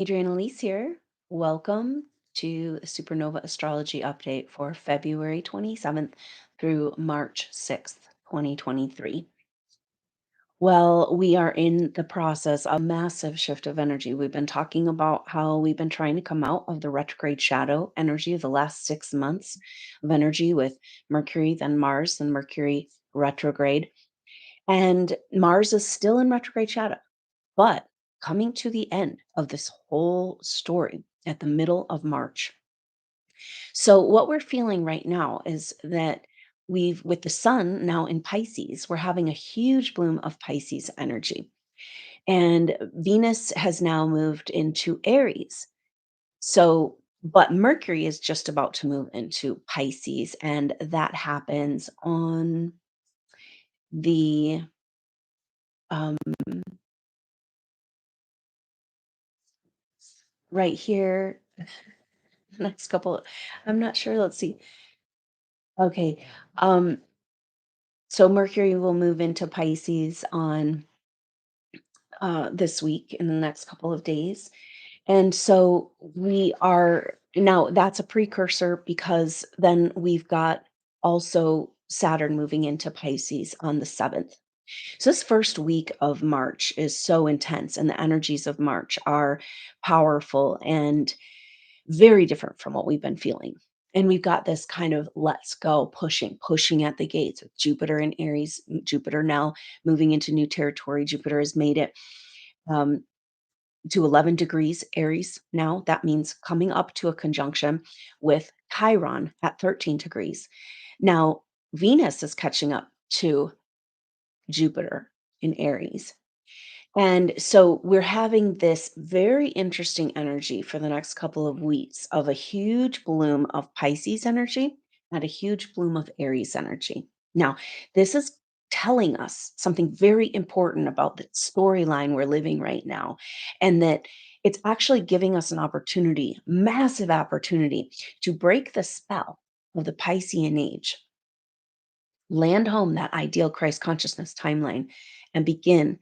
Adriana Elise here. Welcome to the SuperNova Astrology update for February 27th through March 6th, 2023. Well, we are in the process of massive shift of energy. We've been talking about how we've been trying to come out of the retrograde shadow energy of the last 6 months of energy with Mercury, then Mars, then Mercury retrograde. And Mars is still in retrograde shadow. But coming to the end of this whole story at the middle of March. So, what we're feeling right now is that with the sun now in Pisces, we're having a huge bloom of Pisces energy. And Venus has now moved into Aries. So, but Mercury is just about to move into Pisces. And that happens on the um, right here, next couple. I'm not sure. Let's see. Okay. Um, so Mercury will move into Pisces on this week in the next couple of days. And so we are now that's a precursor because then we've got also Saturn moving into Pisces on the 7th. So this first week of March is so intense, and the energies of March are powerful and very different from what we've been feeling. And we've got this kind of let's go pushing at the gates with Jupiter in Aries, Jupiter now moving into new territory. Jupiter has made it um, to 11 degrees Aries now. That means coming up to a conjunction with Chiron at 13 degrees. Now, Venus is catching up to Jupiter in Aries. And so we're having this very interesting energy for the next couple of weeks of a huge bloom of Pisces energy and a huge bloom of Aries energy. Now, this is telling us something very important about the storyline we're living right now, and that it's actually giving us an opportunity, massive opportunity, to break the spell of the Piscean age, land home that ideal Christ consciousness timeline, and begin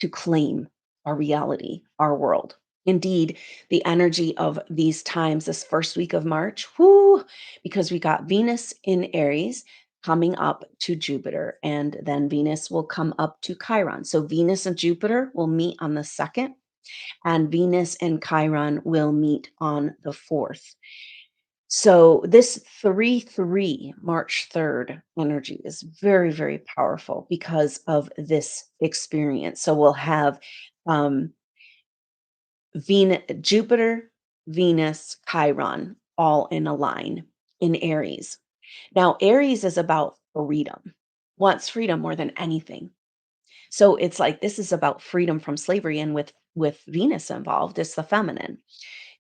to claim our reality, our world. Indeed, the energy of these times, this first week of March, whoo, because we got Venus in Aries coming up to Jupiter, and then Venus will come up to Chiron. So Venus and Jupiter will meet on the 2nd, and Venus and Chiron will meet on the 4th. So this 3-3 March 3rd energy is very, very powerful because of this experience. So we'll have um Jupiter, Venus, Chiron all in a line in Aries. Now Aries is about freedom. Wants freedom more than anything. So it's like this is about freedom from slavery, and with Venus involved, it's the feminine.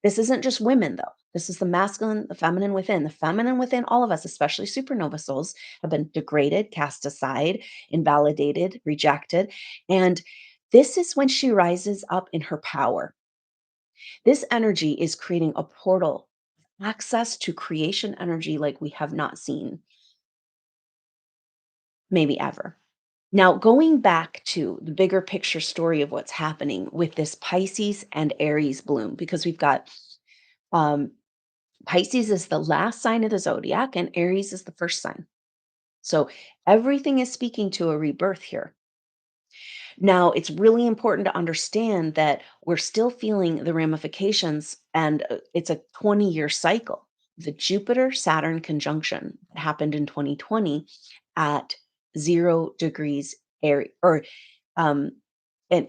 This isn't just women, though. This is the masculine, the feminine within. The feminine within all of us, especially supernova souls, have been degraded, cast aside, invalidated, rejected. And this is when she rises up in her power. This energy is creating a portal, access to creation energy like we have not seen, maybe ever. Now, going back to the bigger picture story of what's happening with this Pisces and Aries bloom, because we've got um, Pisces is the last sign of the zodiac, and Aries is the first sign. So everything is speaking to a rebirth here. Now, it's really important to understand that we're still feeling the ramifications, and it's a 20-year cycle. The Jupiter Saturn conjunction that happened in 2020 at 0 degrees Aries, or um, at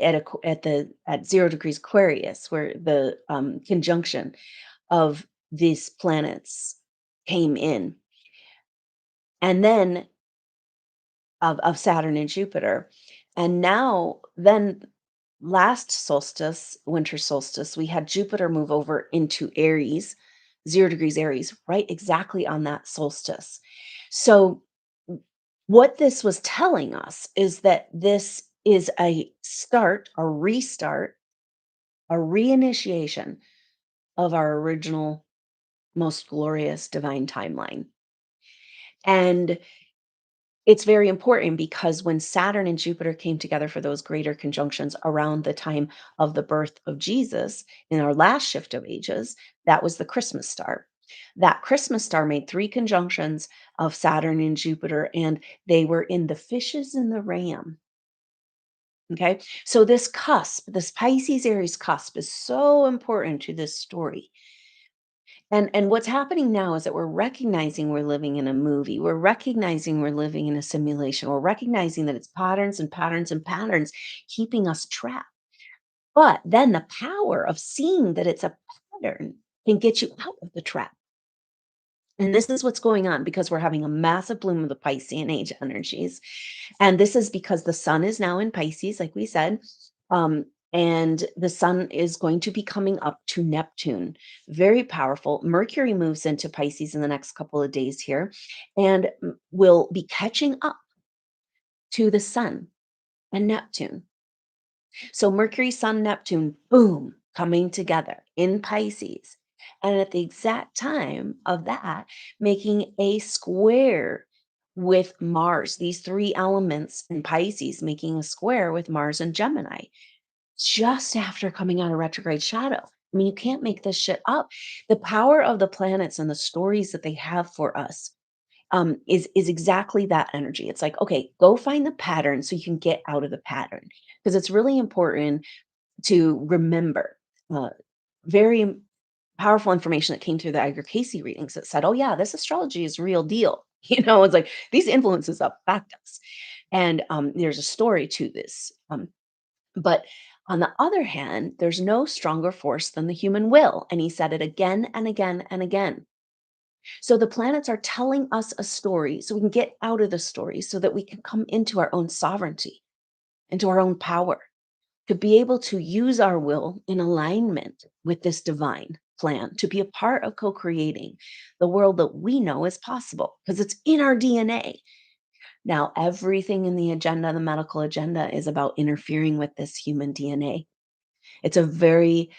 0 degrees Aquarius, where the conjunction of these planets came in, and then of Saturn and Jupiter. And now, then last solstice, winter solstice, we had Jupiter move over into Aries, 0 degrees Aries, right exactly on that solstice. So, what this was telling us is that this is a start, a restart, a reinitiation of our original, most glorious divine timeline. And It's very important because when Saturn and Jupiter came together for those greater conjunctions around the time of the birth of Jesus in our last shift of ages, that was the Christmas star. That Christmas star made 3 conjunctions of Saturn and Jupiter, and they were in the fishes and the ram. Okay. So this cusp, this Pisces Aries cusp is so important to this story. And what's happening now is that we're recognizing we're living in a movie. We're recognizing we're living in a simulation. We're recognizing that it's patterns and patterns and patterns keeping us trapped. But then the power of seeing that it's a pattern can get you out of the trap. And this is what's going on because we're having a massive bloom of the Piscean age energies. And this is because the sun is now in Pisces, like we said. Um, and the sun is going to be coming up to Neptune. Very powerful. Mercury moves into Pisces in the next couple of days here and will be catching up to the sun and Neptune. So Mercury, Sun, Neptune, boom, coming together in Pisces. And at the exact time of that, making a square with Mars, these 3 elements in Pisces making a square with Mars and Gemini, just after coming out of retrograde shadow. I mean, you can't make this shit up. The power of the planets and the stories that they have for us is exactly that energy. It's like, okay, go find the pattern so you can get out of the pattern because it's really important to remember. Uh, very powerful information that came through the Edgar Casey readings that said, "Oh yeah, this astrology is real deal." It's like these influences affect us, and there's a story to this. But on the other hand, there's no stronger force than the human will, and he said it again and again and again. So the planets are telling us a story so we can get out of the story so that we can come into our own sovereignty, into our own power, to be able to use our will in alignment with this divine plan, to be a part of co creating the world that we know is possible because it's in our DNA. Now, everything in the agenda, the medical agenda, is about interfering with this human DNA. It's a very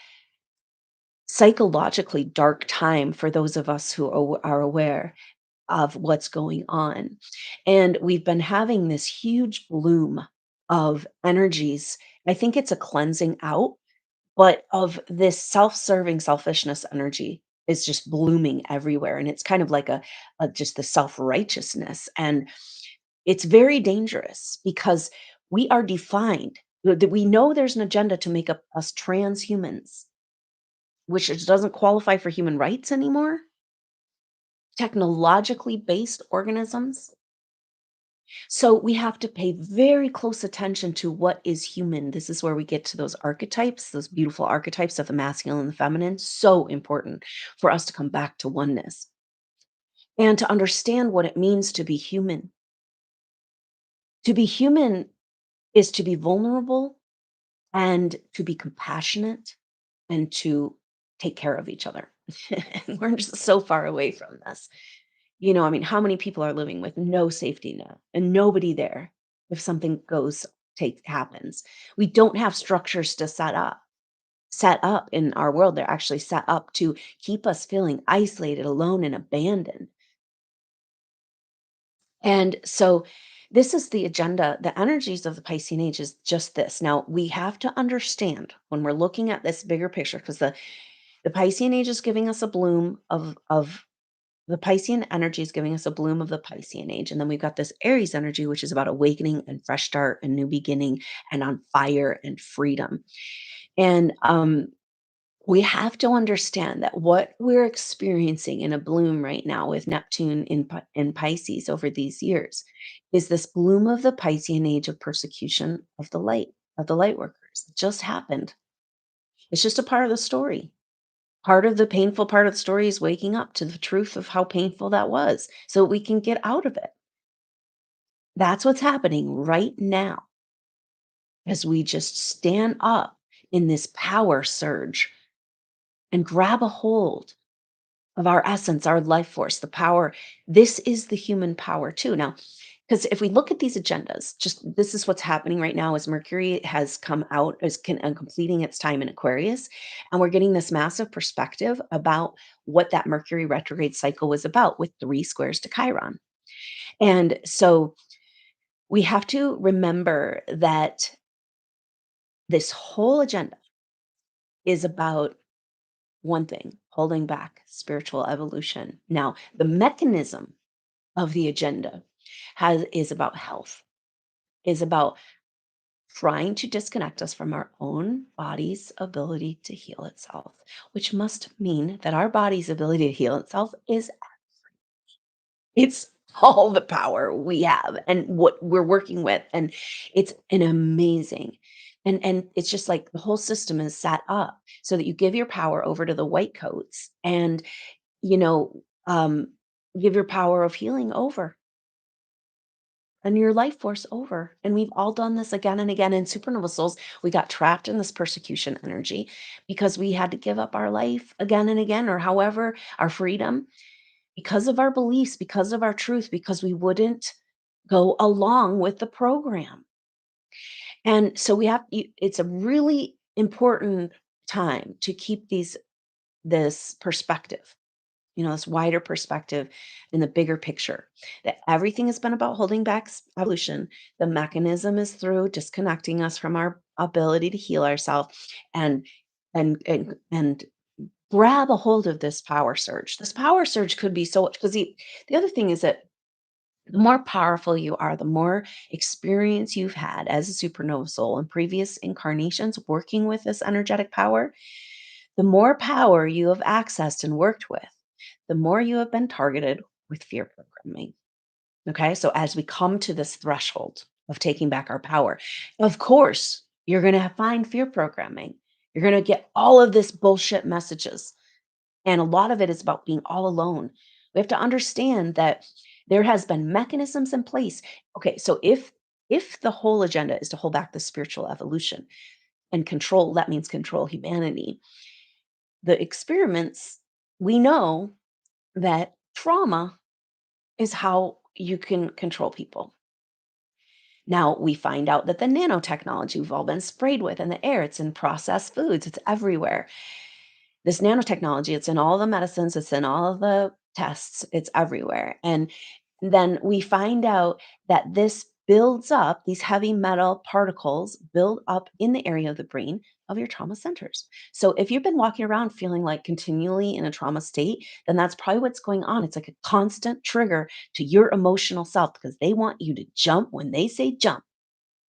psychologically dark time for those of us who are aware of what's going on. And we've been having this huge bloom of energies. I think it's a cleansing out, but of this self-serving selfishness energy is just blooming everywhere. And it's kind of like a just the self-righteousness. And it's very dangerous because we are defined. That we know there's an agenda to make up us transhumans, which doesn't qualify for human rights anymore, technologically based organisms. So we have to pay very close attention to what is human. This is where we get to those archetypes, those beautiful archetypes of the masculine and the feminine. So important for us to come back to oneness and to understand what it means to be human. To be human is to be vulnerable and to be compassionate and to take care of each other. And we're just so far away from this. I mean, how many people are living with no safety net and nobody there if something happens? We don't have structures to set up in our world. They're actually set up to keep us feeling isolated, alone, and abandoned. And so this is the agenda. The energies of the Piscean age is just this. Now we have to understand when we're looking at this bigger picture, because the Piscean age is giving us a bloom of the Piscean energy is giving us a bloom of the Piscean age. And then we've got this Aries energy, which is about awakening and fresh start and new beginning and on fire and freedom. And we have to understand that what we're experiencing in a bloom right now with Neptune in Pisces over these years is this bloom of the Piscean age of persecution of the light workers. It just happened. It's just a part of the story. Part of the painful part of the story is waking up to the truth of how painful that was so we can get out of it. That's what's happening right now as we just stand up in this power surge and grab a hold of our essence, our life force, the power. This is the human power too. Now, because if we look at these agendas, just this is what's happening right now as Mercury has come out, completing its time in Aquarius. And we're getting this massive perspective about what that Mercury retrograde cycle was about with 3 squares to Chiron. And so we have to remember that this whole agenda is about one thing, holding back spiritual evolution. Now, the mechanism of the agenda is about health, is about trying to disconnect us from our own body's ability to heal itself, which must mean that our body's ability to heal itself is it's all the power we have and what we're working with, and it's an amazing and it's just like the whole system is set up so that you give your power over to the white coats and, you know, give your power of healing over and your life force over. And we've all done this again and again in supernova souls. We got trapped in this persecution energy because we had to give up our life again and again, or however, our freedom because of our beliefs, because of our truth, because we wouldn't go along with the program. And so it's a really important time to keep this perspective, this wider perspective in the bigger picture, that everything has been about holding back evolution. The mechanism is through disconnecting us from our ability to heal ourselves and and grab a hold of this power surge. This power surge could be so because the other thing is that the more powerful you are, the more experience you've had as a supernova soul in previous incarnations working with this energetic power, the more power you have accessed and worked with, the more you have been targeted with fear programming. Okay. So as we come to this threshold of taking back our power, of course, you're going to find fear programming. You're going to get all of this bullshit messages. And a lot of it is about being all alone. We have to understand that there has been mechanisms in place. Okay, so if the whole agenda is to hold back the spiritual evolution and control, that means control humanity. The experiments, we know that trauma is how you can control people. Now we find out that the nanotechnology we've all been sprayed with in the air, it's in processed foods, it's everywhere. This nanotechnology, it's in all the medicines, it's in all of the tests, it's everywhere. And then we find out that this builds up, these heavy metal particles build up in the area of the brain of your trauma centers. So if you've been walking around feeling like continually in a trauma state, then that's probably what's going on. It's like a constant trigger to your emotional self because they want you to jump when they say jump.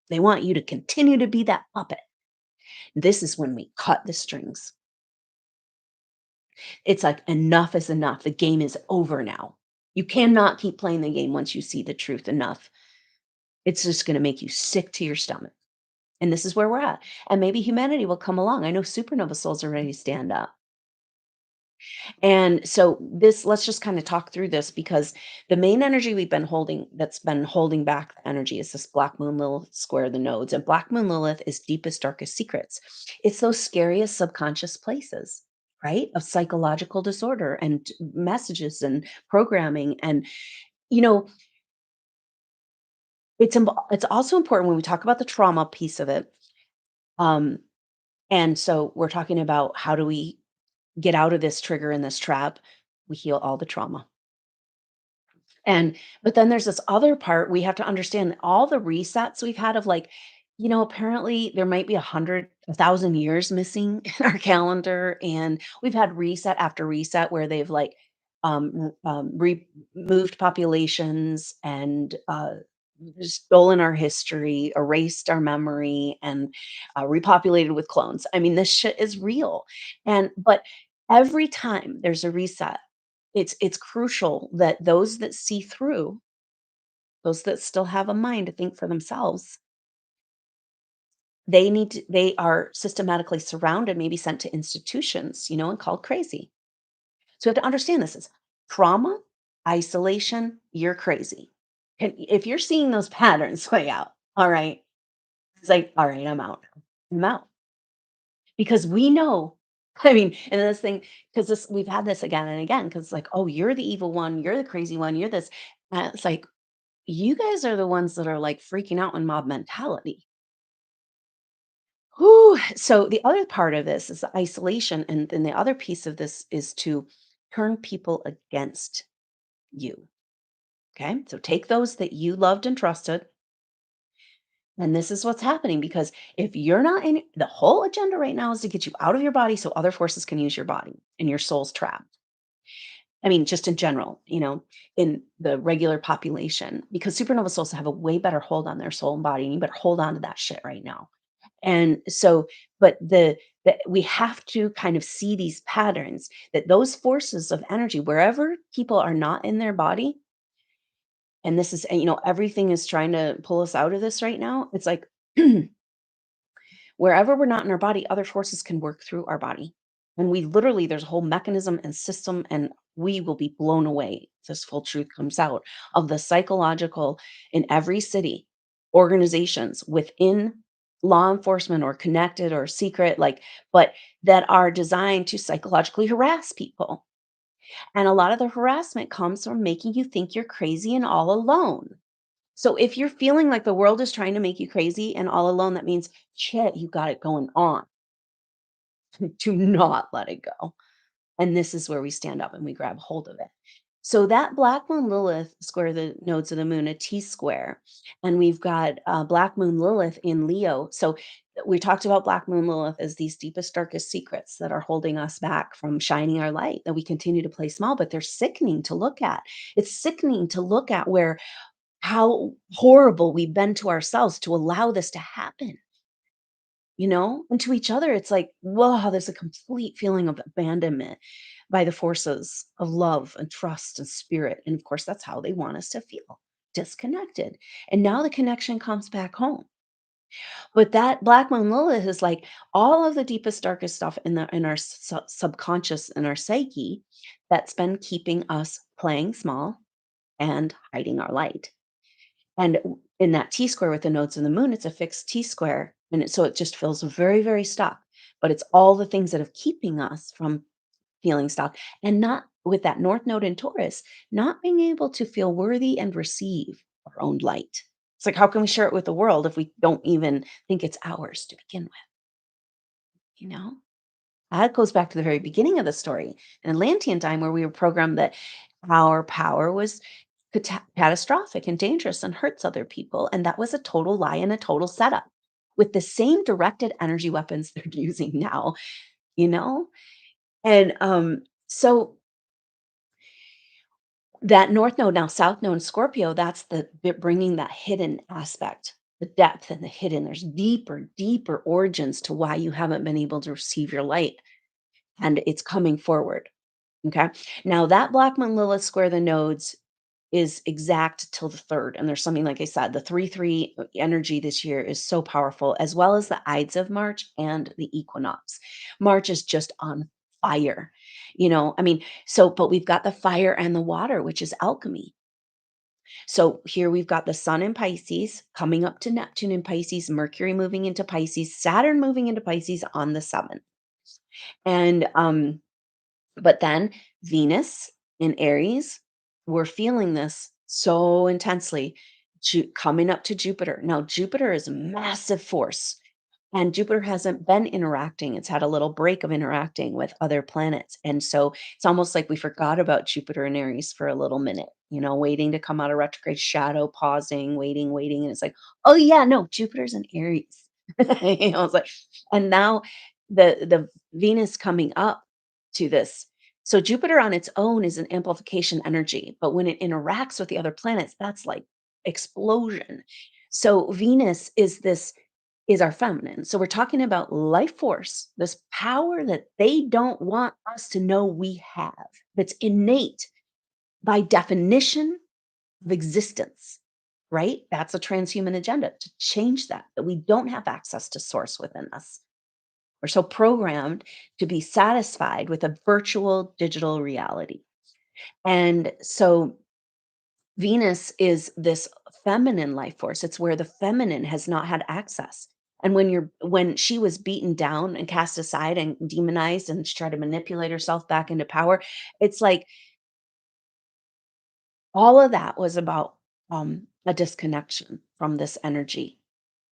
They want you to continue to be that puppet. This is when we cut the strings. It's like, enough is enough. The game is over now. You cannot keep playing the game once you see the truth enough. It's just gonna make you sick to your stomach. And this is where we're at. And maybe humanity will come along. I know supernova souls are ready to stand up. And so let's just kind of talk through this because the main energy we've been holding that's been holding back the energy is this Black Moon Lilith square the nodes. And Black Moon Lilith is deepest, darkest secrets. It's those scariest subconscious places, right? Of psychological disorder and messages and programming. And, you know, it's also important when we talk about the trauma piece of it. Um, and so we're talking about how do we get out of this trigger and this trap? We heal all the trauma. And but then there's this other part we have to understand that all the resets we've had of like, apparently there might be 1,000 years missing in our calendar. And we've had reset after reset where they've like removed populations and stolen our history, erased our memory, and repopulated with clones. I mean, this shit is real. But every time there's a reset, it's crucial that those that see through, those that still have a mind to think for themselves, they are systematically surrounded, maybe sent to institutions, and called crazy. So we have to understand this is trauma, isolation, you're crazy. And if you're seeing those patterns play out, all right, it's like, all right, I'm out. I'm out. Because we know, I mean, and this thing, because we've had this again and again, because it's like, oh, you're the evil one, you're the crazy one, you're this. It's like, you guys are the ones that are like freaking out in mob mentality. Whew. So the other part of this is the isolation. And then the other piece of this is to turn people against you. Okay. So take those that you loved and trusted And this is what's happening because if you're not in the whole agenda right now is to get you out of your body so other forces can use your body and your soul's trapped. I mean, just in general, in the regular population, because supernova souls have a way better hold on their soul and body, and you better hold on to that shit right now. And so, but we have to kind of see these patterns that those forces of energy, wherever people are not in their body, and this is, and, everything is trying to pull us out of this right now. It's like wherever we're not in our body, other forces can work through our body. And we literally, there's a whole mechanism and system, and we will be blown away. If this full truth comes out of the psychological in every city, organizations within law enforcement or connected or secret, like, but that are designed to psychologically harass people. And a lot of the harassment comes from making you think you're crazy and all alone. So if you're feeling like the world is trying to make you crazy and all alone, that means, shit, you got it going on. Do not let it go. And this is where we stand up and we grab hold of it. So that Black Moon Lilith square the nodes of the moon, a T square, and we've got Black Moon Lilith in Leo. So we talked about Black Moon Lilith as these deepest, darkest secrets that are holding us back from shining our light, that we continue to play small, but they're sickening to look at. It's sickening to look at where how horrible we've been to ourselves to allow this to happen, and to each other. It's like, whoa, there's a complete feeling of abandonment by the forces of love and trust and spirit. And of course, that's how they want us to feel disconnected. And now the connection comes back home. But that Black Moon Lilith is like all of the deepest, darkest stuff in our subconscious and our psyche that's been keeping us playing small and hiding our light. And in that T square with the nodes of the moon, it's a fixed T square. And so it just feels very, very stuck. But it's all the things that are keeping us from feeling stuck and not with that North Node in Taurus, not being able to feel worthy and receive our own light. It's like, how can we share it with the world if we don't even think it's ours to begin with? You know? That goes back to the very beginning of the story in Atlantean time, where we were programmed that our power was catastrophic and dangerous and hurts other people. And that was a total lie and a total setup with the same directed energy weapons they're using now, you know? And so that North Node, now South Node in Scorpio, that's the bit bringing that hidden aspect, the depth and the hidden. There's deeper, deeper origins to why you haven't been able to receive your light, and it's coming forward. Okay. Now that Black Moon Lilith square the nodes is exact till the third. And there's something, like I said, the 3-3 energy this year is so powerful, as well as the Ides of March and the equinox. March is just on fire. I mean, so, but we've got the fire and the water, which is alchemy. So here we've got the sun in Pisces coming up to Neptune in Pisces, Mercury moving into Pisces, Saturn moving into Pisces on the 7th. And but then Venus in Aries, we're feeling this so intensely, coming up to Jupiter. Now, Jupiter is a massive force, and Jupiter hasn't been interacting. It's had a little break of interacting with other planets. And so it's almost like we forgot about Jupiter and Aries for a little minute, waiting to come out of retrograde shadow, pausing, waiting, waiting. And it's like, oh, yeah, no, Jupiter's in Aries. It's like, and now the Venus coming up to this. So Jupiter on its own is an amplification energy, but when it interacts with the other planets, that's like explosion. So Venus is our feminine. So we're talking about life force, this power that they don't want us to know we have, that's innate by definition of existence, right? That's a transhuman agenda to change that we don't have access to source within us. We're so programmed to be satisfied with a virtual digital reality. And so Venus is this feminine life force. It's where the feminine has not had access. And when she was beaten down and cast aside and demonized and she tried to manipulate herself back into power, it's like all of that was about a disconnection from this energy.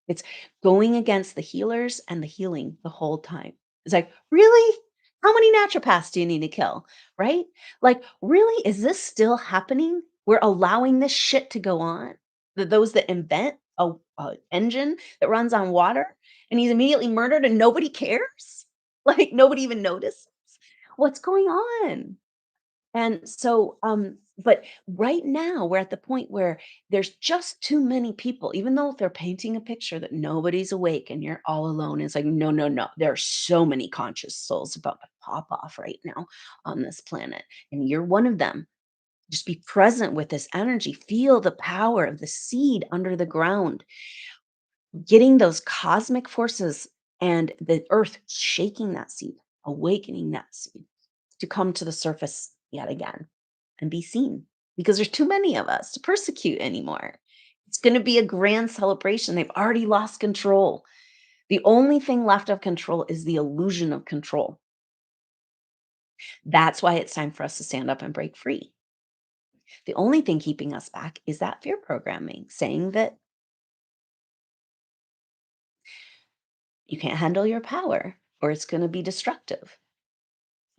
It's going against the healers and the healing the whole time. It's like, really? How many naturopaths do you need to kill? Right? Like, really? Is this still happening? We're allowing this shit to go on. Those that invent a engine that runs on water, and he's immediately murdered and nobody cares? Like, nobody even notices? What's going on? And so, but right now we're at the point where there's just too many people, even though they're painting a picture that nobody's awake and you're all alone. It's like, no, no, no. There are so many conscious souls about to pop off right now on this planet. And you're one of them. Just be present with this energy. Feel the power of the seed under the ground, getting those cosmic forces and the earth shaking that seed, awakening that seed to come to the surface yet again and be seen, because there's too many of us to persecute anymore. It's going to be a grand celebration. They've already lost control. The only thing left of control is the illusion of control. That's why it's time for us to stand up and break free. The only thing keeping us back is that fear programming saying that you can't handle your power or it's going to be destructive.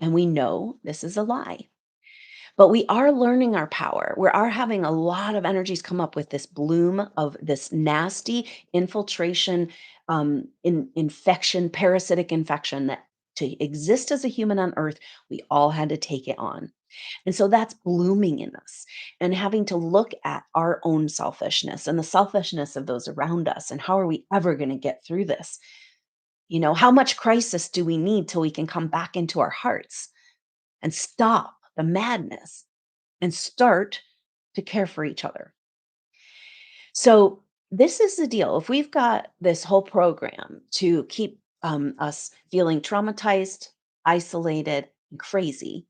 And we know this is a lie. But we are learning our power. We are having a lot of energies come up with this bloom of this nasty infiltration, infection, parasitic infection that to exist as a human on earth, we all had to take it on. And so that's blooming in us and having to look at our own selfishness and the selfishness of those around us. And how are we ever going to get through this? How much crisis do we need till we can come back into our hearts and stop the madness and start to care for each other? So, this is the deal. If we've got this whole program to keep us feeling traumatized, isolated, and crazy,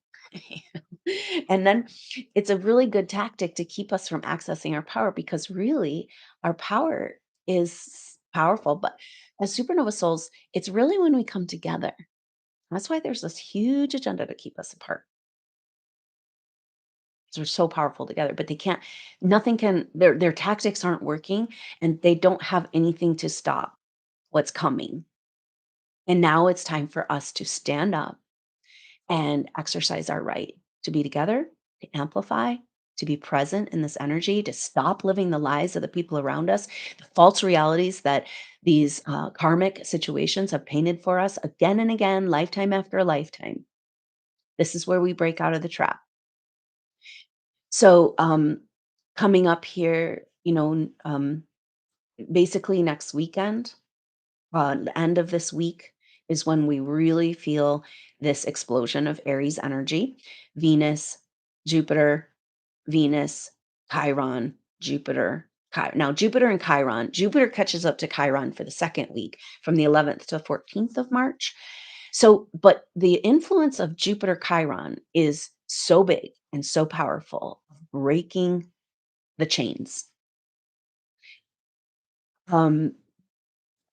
and then it's a really good tactic to keep us from accessing our power, because really our power is powerful. But as supernova souls, it's really when we come together. That's why there's this huge agenda to keep us apart. 'Cause we're so powerful together, but they can't, nothing can, their tactics aren't working, and they don't have anything to stop what's coming. And now it's time for us to stand up and exercise our right to be together, to amplify, to be present in this energy, to stop living the lies of the people around us, the false realities that these karmic situations have painted for us again and again, lifetime after lifetime. This is where we break out of the trap. So, coming up here, basically next weekend, the end of this week is when we really feel this explosion of Aries energy. Venus, Jupiter, Venus, Chiron, Jupiter. Now, Jupiter and Chiron, Jupiter catches up to Chiron for the second week from the 11th to 14th of March. So, but the influence of Jupiter Chiron is so big and so powerful, breaking the chains. Um,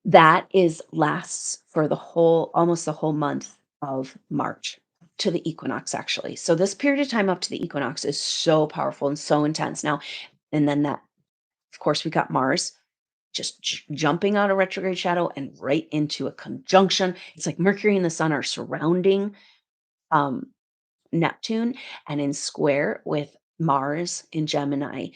that is lasts for the whole, almost the whole month of March to the equinox, actually. So this period of time up to the equinox is so powerful and so intense. Now, and then that, of course, we got Mars just jumping out of retrograde shadow and right into a conjunction. It's like Mercury and the Sun are surrounding um, Neptune and in square with Mars in Gemini,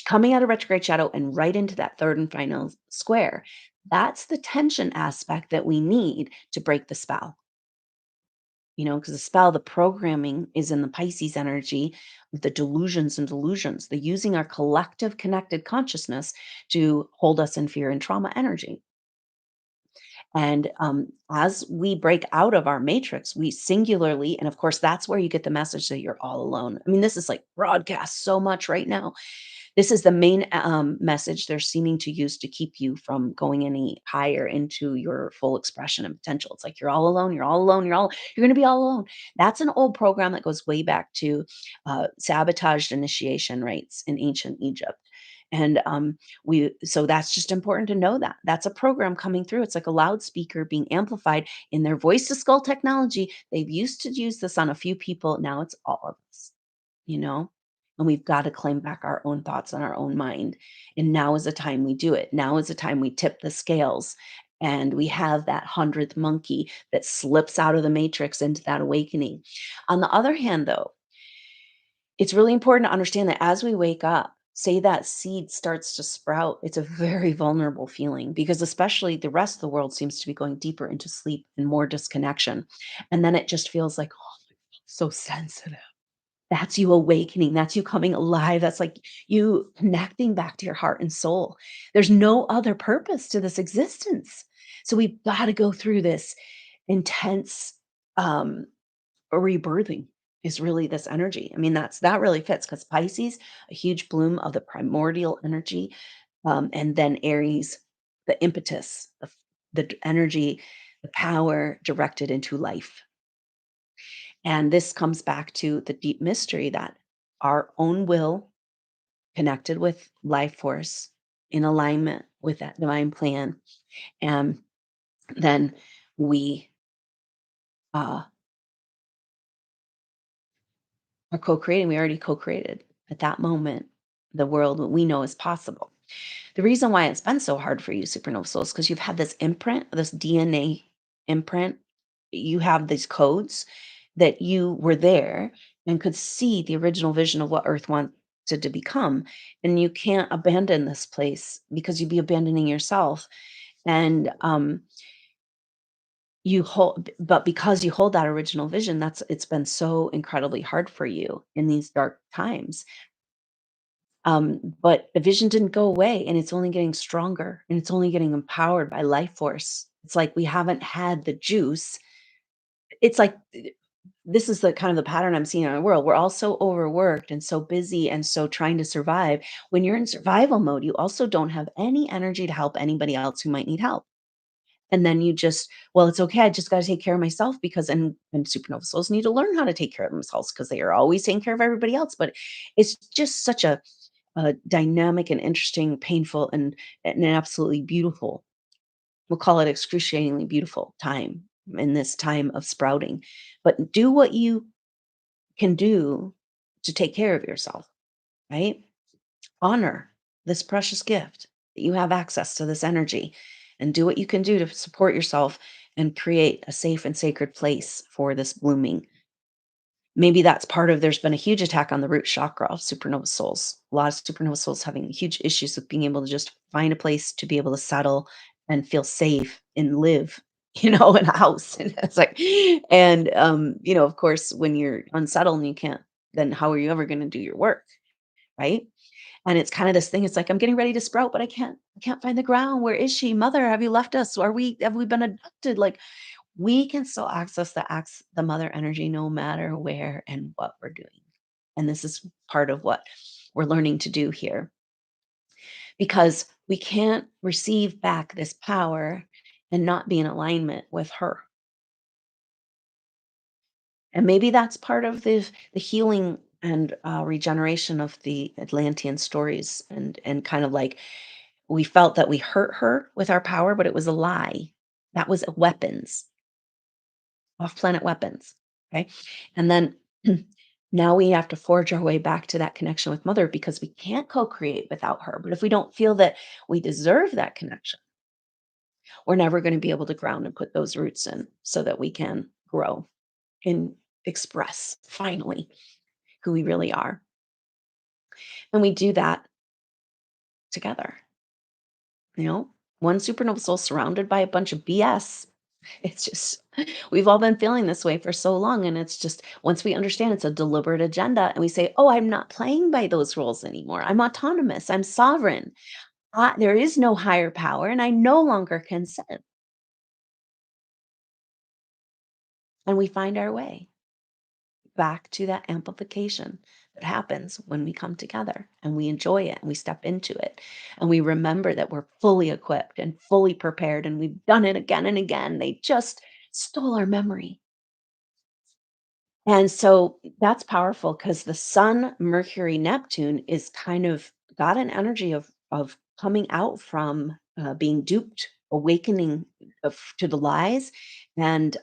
coming out of retrograde shadow and right into that third and final square. That's the tension aspect that we need to break the spell. Because the spell, the programming is in the Pisces energy, the delusions, the using our collective connected consciousness to hold us in fear and trauma energy. And as we break out of our matrix, we singularly, and of course, that's where you get the message that you're all alone. I mean, this is like broadcast so much right now. This is the main message they're seeming to use to keep you from going any higher into your full expression and potential. It's like you're all alone, you're all alone, you're going to be all alone. That's an old program that goes way back to sabotaged initiation rites in ancient Egypt. And so that's just important to know that that's a program coming through. It's like a loudspeaker being amplified in their voice to skull technology. They've used to use this on a few people. Now it's all of us, you know? And we've got to claim back our own thoughts and our own mind. And now is the time we do it. Now is the time we tip the scales. And we have that 100th monkey that slips out of the matrix into that awakening. On the other hand, though, it's really important to understand that as we wake up, say that seed starts to sprout, it's a very vulnerable feeling because especially the rest of the world seems to be going deeper into sleep and more disconnection. And then it just feels like, oh, so sensitive. That's you awakening. That's you coming alive. That's like you connecting back to your heart and soul. There's no other purpose to this existence. So we've got to go through this intense um rebirthing is really this energy. I mean, that really fits because Pisces, a huge bloom of the primordial energy, and then Aries, the impetus, energy, the power directed into life. And this comes back to the deep mystery that our own will connected with life force in alignment with that divine plan. And then we uh, are co creating. We already co created at that moment the world that we know is possible. The reason why it's been so hard for you, supernova souls, because you've had this imprint, this DNA imprint. You have these codes that you were there and could see the original vision of what Earth wanted to become. And you can't abandon this place because you'd be abandoning yourself. And you hold, but because you hold that original vision, it's been so incredibly hard for you in these dark times. But the vision didn't go away and it's only getting stronger and it's only getting empowered by life force. It's like we haven't had the juice. It's like this is the kind of the pattern I'm seeing in our world. We're all so overworked and so busy and so trying to survive. When you're in survival mode, you also don't have any energy to help anybody else who might need help. And then you just, well, it's okay. I just got to take care of myself because, and supernova souls need to learn how to take care of themselves because they are always taking care of everybody else. But it's just such a dynamic and interesting, painful, and absolutely beautiful. We'll call it excruciatingly beautiful time in this time of sprouting. But do what you can do to take care of yourself, right? Honor this precious gift that you have access to this energy and do what you can do to support yourself and create a safe and sacred place for this blooming. Maybe that's part of there's been a huge attack on the root chakra of supernova souls. A lot of supernova souls having huge issues with being able to just find a place to be able to settle and feel safe and live, in a house. And it's like, and of course, when you're unsettled and you can't, then how are you ever going to do your work? Right. And it's kind of this thing. It's like, I'm getting ready to sprout, but I can't find the ground. Where is she? Mother, have you left us? Have we been adopted? Like, we can still access the mother energy no matter where and what we're doing. And this is part of what we're learning to do here because we can't receive back this power and not be in alignment with her. And maybe that's part of the healing and regeneration of the Atlantean stories and kind of like we felt that we hurt her with our power, but it was a lie. That was weapons, off-planet weapons. Okay. And then now we have to forge our way back to that connection with mother because we can't co-create without her. But if we don't feel that we deserve that connection, we're never going to be able to ground and put those roots in so that we can grow and express finally who we really are. And we do that together, you know? One supernova soul surrounded by a bunch of BS. It's just we've all been feeling this way for so long, and it's just once we understand it's a deliberate agenda and we say, "Oh, I'm not playing by those rules anymore. I'm autonomous. I'm sovereign. There is no higher power, and I no longer consent." And we find our way back to that amplification that happens when we come together and we enjoy it and we step into it and we remember that we're fully equipped and fully prepared and we've done it again and again. They just stole our memory. And so that's powerful because the Sun, Mercury, Neptune is kind of got an energy of coming out from being duped, awakening to the lies, and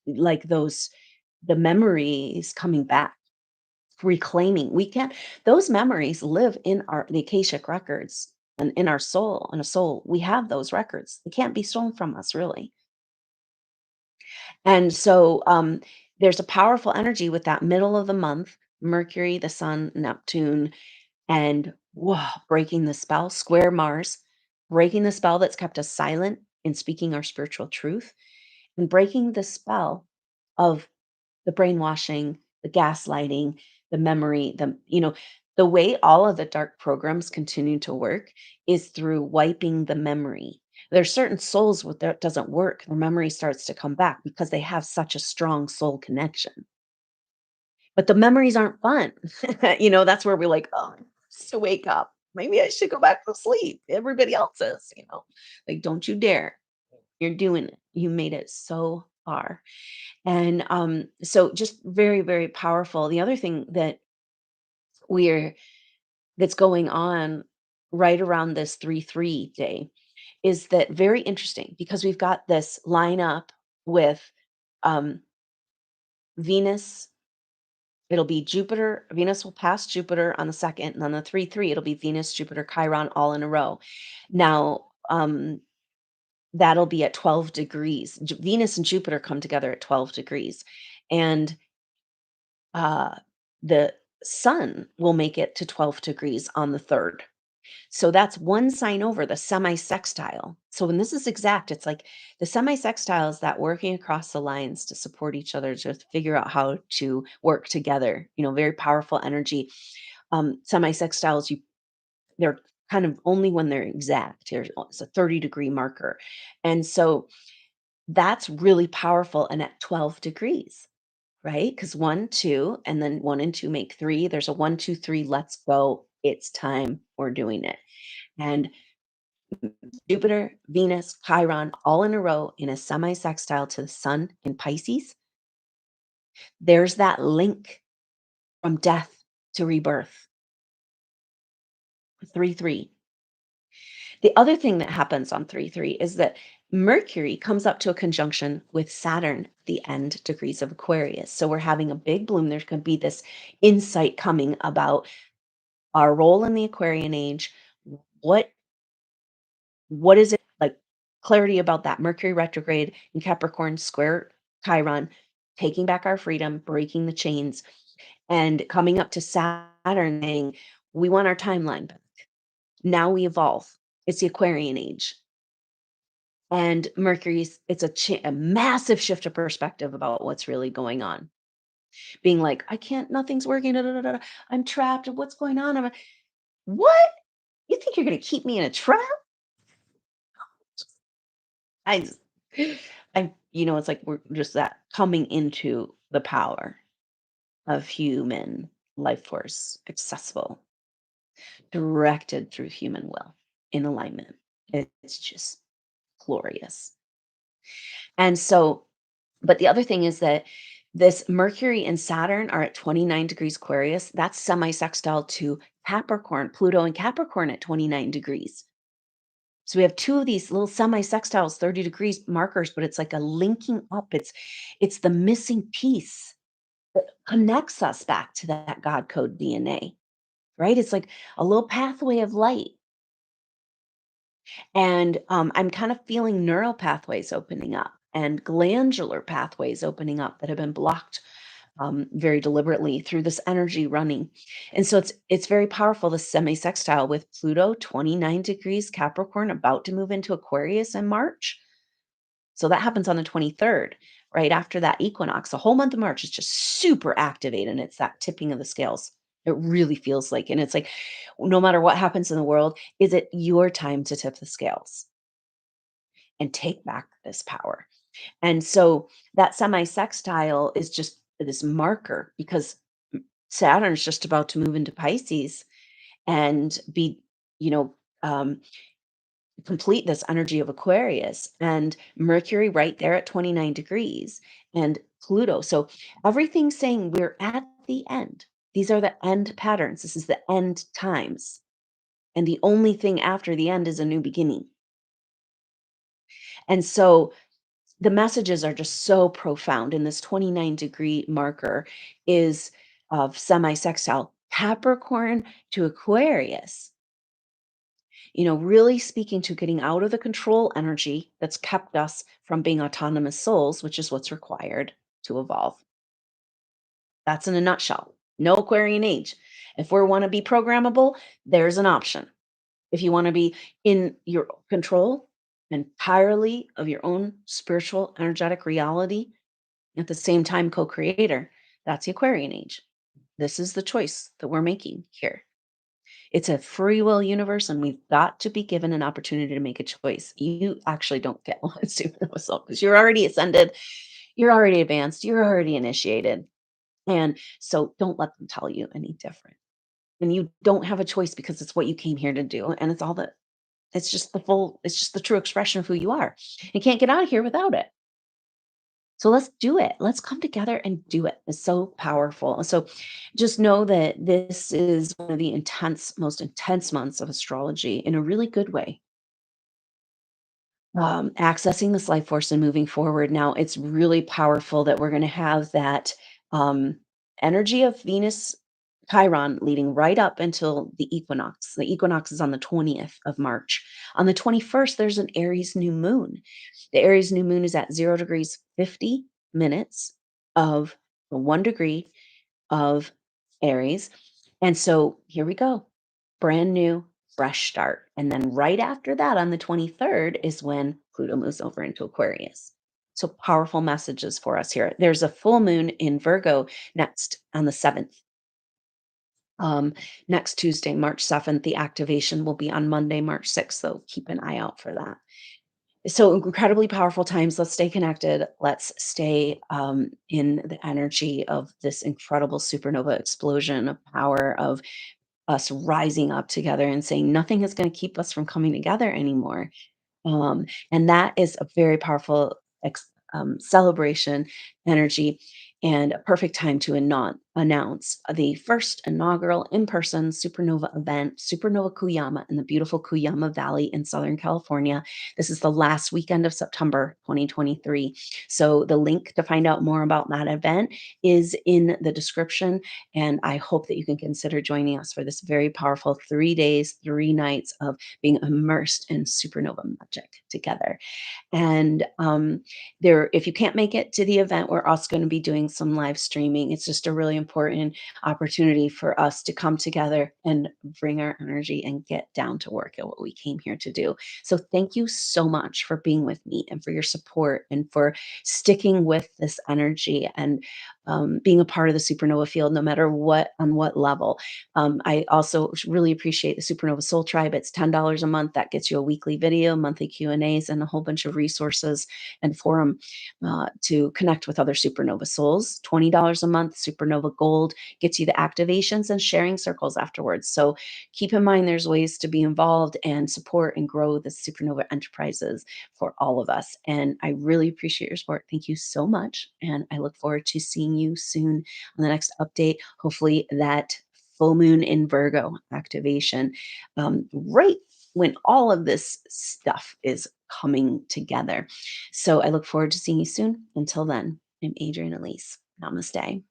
like those the memories coming back, reclaiming. We can't; those memories live in the Akashic records and in our soul. In a soul, we have those records. They can't be stolen from us, really. And so, there's a powerful energy with that middle of the month, Mercury, the Sun, Neptune, and whoa, breaking the spell, square Mars, breaking the spell that's kept us silent in speaking our spiritual truth, and breaking the spell of the brainwashing, the gaslighting, the memory, the way all of the dark programs continue to work is through wiping the memory. There's certain souls with that doesn't work. Their memory starts to come back because they have such a strong soul connection. But the memories aren't fun. That's where we're like, oh, just to wake up. Maybe I should go back to sleep. Everybody else is. Like, don't you dare. You're doing it. You made it so far. And so just very, very powerful. The other thing we're that's going on right around this 3-3 day is that very interesting because we've got this line up with um Venus. It'll be Jupiter. Venus will pass Jupiter on the second, and on the 3-3, it'll be Venus, Jupiter, Chiron all in a row. Now, that'll be at 12 degrees. Venus and Jupiter come together at 12 degrees. And uh, the sun will make it to 12 degrees on the third. So that's one sign over the semi-sextile. So when this is exact, it's like the semi-sextile is that working across the lines to support each other to figure out how to work together. Very powerful energy. Semi-sextiles, they're kind of only when they're exact. It's a 30-degree marker. And so that's really powerful and at 12 degrees, right? Because 1, 2, and then 1 and 2 make 3. There's a 1, 2, 3, let's go. It's time. We're doing it. And Jupiter, Venus, Chiron, all in a row in a semi sextile to the sun in Pisces. There's that link from death to rebirth. 3-3. The other thing that happens on 3-3 is that Mercury comes up to a conjunction with Saturn at the end degrees of Aquarius. So we're having a big bloom. There's going to be this insight coming about our role in the Aquarian age. What what is it like? Clarity about that Mercury retrograde in Capricorn square Chiron, taking back our freedom, breaking the chains, and coming up to Saturn saying, we want our timeline back. Now we evolve. It's the Aquarian age. And Mercury's it's a massive shift of perspective about what's really going on. Being like, I can't, nothing's working. Da, da, da, da, I'm trapped. What's going on? What? You think you're gonna keep me in a trap? I just it's like we're just that coming into the power of human life force, accessible, directed through human will in alignment. It's just glorious. And so, but the other thing is that this Mercury and Saturn are at 29 degrees Aquarius. That's semi sextile to Capricorn, Pluto and Capricorn at 29 degrees. So we have two of these little semi-sextiles, 30 degrees markers, but it's like a linking up. It's the missing piece that connects us back to that God code DNA, right? It's like a little pathway of light. And I'm kind of feeling neural pathways opening up and glandular pathways opening up that have been blocked very deliberately through this energy running. And so it's very powerful, the semi-sextile with Pluto, 29 degrees Capricorn, about to move into Aquarius in March. So that happens on the 23rd, right after that equinox. The whole month of March is just super activated, and it's that tipping of the scales. It really feels like, and it's like, no matter what happens in the world, is it your time to tip the scales and take back this power? And so that semi-sextile is just this marker because Saturn's just about to move into Pisces and be, you know, um, complete this energy of Aquarius and Mercury right there at 29 degrees and Pluto. So everything's saying we're at the end. These are the end patterns. This is the end times. And the only thing after the end is a new beginning. And so the messages are just so profound. And this 29-degree marker is of semi sextile Capricorn to Aquarius, really speaking to getting out of the control energy that's kept us from being autonomous souls, which is what's required to evolve. That's in a nutshell. No Aquarian age. If we want to be programmable, there's an option. If you want to be in your control entirely of your own spiritual, energetic reality, at the same time, co creator, that's the Aquarian age. This is the choice that we're making here. It's a free will universe, and we've got to be given an opportunity to make a choice. You actually don't get one supernova soul because you're already ascended, you're already advanced, you're already initiated. And so don't let them tell you any different. And you don't have a choice because it's what you came here to do. And it's all that it's just the true expression of who you are. You can't get out of here without it. So let's do it. Let's come together and do it. It's so powerful. So just know that this is one of the most intense months of astrology in a really good way. Accessing this life force and moving forward. Now, it's really powerful that we're going to have that um, energy of Venus Chiron leading right up until the equinox. The equinox is on the 20th of March. On the 21st, there's an Aries new moon. The Aries new moon is at 0 degrees 50 minutes of the 1 degree of Aries. And so here we go. Brand new, fresh start. And then right after that, on the 23rd, is when Pluto moves over into Aquarius. So powerful messages for us here. There's a full moon in Virgo next on the 7th. Next Tuesday, March 7th. The activation will be on Monday, March 6th. So keep an eye out for that. So incredibly powerful times. Let's stay connected. Let's stay in the energy of this incredible supernova explosion of power of us rising up together and saying nothing is going to keep us from coming together anymore. And that is a very powerful celebration energy and a perfect time to announce the first inaugural in-person supernova event, Supernova Kuyama in the beautiful Kuyama Valley in Southern California. This is the last weekend of September 2023. So the link to find out more about that event is in the description. And I hope that you can consider joining us for this very powerful 3 days, 3 nights of being immersed in supernova magic together. And there, if you can't make it to the event, we're also going to be doing some live streaming. It's just a really important opportunity for us to come together and bring our energy and get down to work at what we came here to do. So thank you so much for being with me and for your support and for sticking with this energy and being a part of the supernova field, no matter what on what level. I also really appreciate the Supernova Soul Tribe. It's $10 a month. That gets you a weekly video, monthly Q&As, and a whole bunch of resources and forum to connect with other supernova souls. $20 a month, Supernova Gold gets you the activations and sharing circles afterwards. So keep in mind there's ways to be involved and support and grow the supernova enterprises for all of us. And I really appreciate your support. Thank you so much. And I look forward to seeing you soon on the next update. Hopefully that full moon in Virgo activation, right when all of this stuff is coming together. So I look forward to seeing you soon. Until then, I'm Adrienne Elise. Namaste.